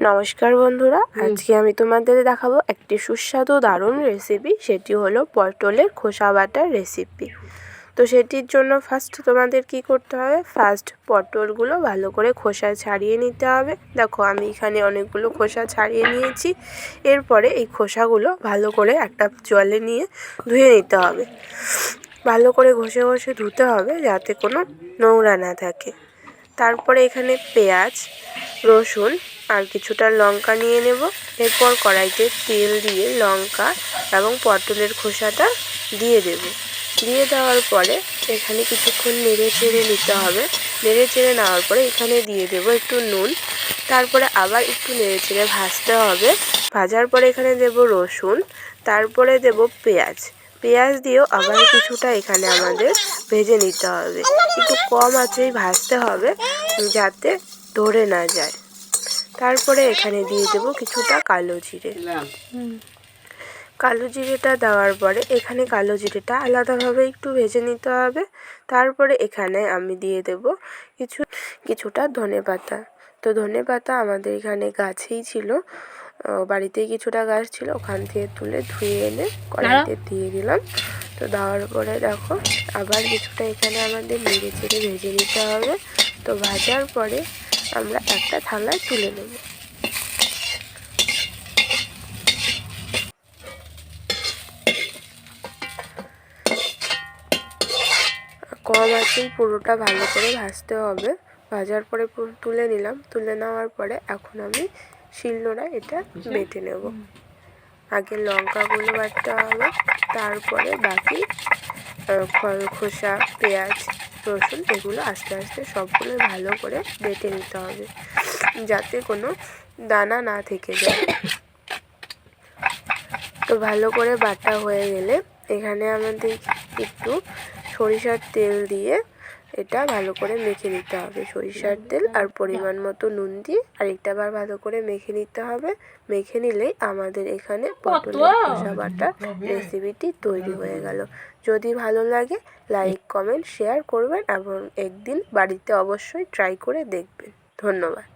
নমস্কার বন্ধুরা, আজকে আমি তোমাদের দেখাবো একটি সুস্বাদু দারুণ রেসিপি। সেটি হলো পটলের খোসা বাটার রেসিপি। তো সেটির জন্য ফার্স্ট তোমাদের কি করতে হবে, ফার্স্ট পটলগুলো ভালো করে খোসা ছাড়িয়ে নিতে হবে। দেখো আমি এখানে অনেকগুলো খোসা ছাড়িয়ে নিয়েছি। এরপরে এই খোসাগুলো ভালো করে একটা জলে নিয়ে ধুয়ে নিতে হবে। ভালো করে ঘষে ঘষে ধুতে হবে যাতে কোনো নোংরা না থাকে। তারপরে এখানে পেঁয়াজ, রসুন আর কিছুটা লঙ্কা নিয়ে নেব। এরপর কড়াইতে তেল দিয়ে লঙ্কা এবং পটলের খোসাটা দিয়ে দেব। দিয়ে দেওয়ার পরে এখানে কিছুক্ষণ নেড়ে চেড়ে নিতে হবে। নেড়ে চেড়ে নেওয়ার পরে এখানে দিয়ে দেব একটু নুন। তারপরে আবার একটু নেড়ে চেড়ে ভাজতে হবে। ভাজার পরে এখানে দেব রসুন, তারপরে দেব পেঁয়াজ। পেঁয়াজ দিয়েও আবার কিছুটা এখানে আমাদের ভেজে নিতে হবে। একটু কম আঁচেই ভাজতে হবে যাতে ধরে না যায়। তারপরে এখানে দিয়ে দেব কিছুটা কালো জিরে। কালো জিরেটা দেওয়ার পরে এখানে কালো জিরেটা আলাদাভাবে একটু ভেজে নিতে হবে। তারপরে এখানে আমি দিয়ে দেব কিছুটা ধনেপাতা। তো ধনেপাতা আমাদের এখানে গাছেই ছিল, বাড়িতেই কিছুটা গাছ ছিল, ওখান থেকে তুলে ধুয়ে এনে কড়াইতে দিয়ে দিলাম। তো দেওয়ার পরে দেখো আবার কিছুটা এখানে আমাদের নেড়ে চেড়ে ভেজে নিতে হবে। তো ভাজার পরে আমরা একটা থালায় তুলে নেব। কম আঁচেই পুরোটা ভালো করে ভাজতে হবে। ভাজার পরে তুলে নিলাম। তুলে নেওয়ার পরে এখন আমি শিলনোড়ায় এটা বেটে নেব। আগে লঙ্কাগুলো বাটতে হবে, তারপরে বাকি খোসা, পেঁয়াজ, রসুন এগুলো আস্তে আস্তে সবগুলো ভালো করে বেটে নিতে হবে যাতে কোনো দানা না থেকে যায়। তো ভালো করে বাটা হয়ে গেলে এখানে আমাদের একটু সরিষার তেল দিয়ে এটা ভালো করে মেখে নিতে হবে। সরিষার তেল আর পরিমাণ মতো নুন দিয়ে আরেকটাবার ভালো করে মেখে নিতে হবে। মেখে নিলেই আমাদের এখানে পটলের খোসা বাটার রেসিপিটি তৈরি হয়ে গেল। যদি ভালো লাগে লাইক, কমেন্ট, শেয়ার করবেন এবং একদিন বাড়িতে অবশ্যই ট্রাই করে দেখবেন। ধন্যবাদ।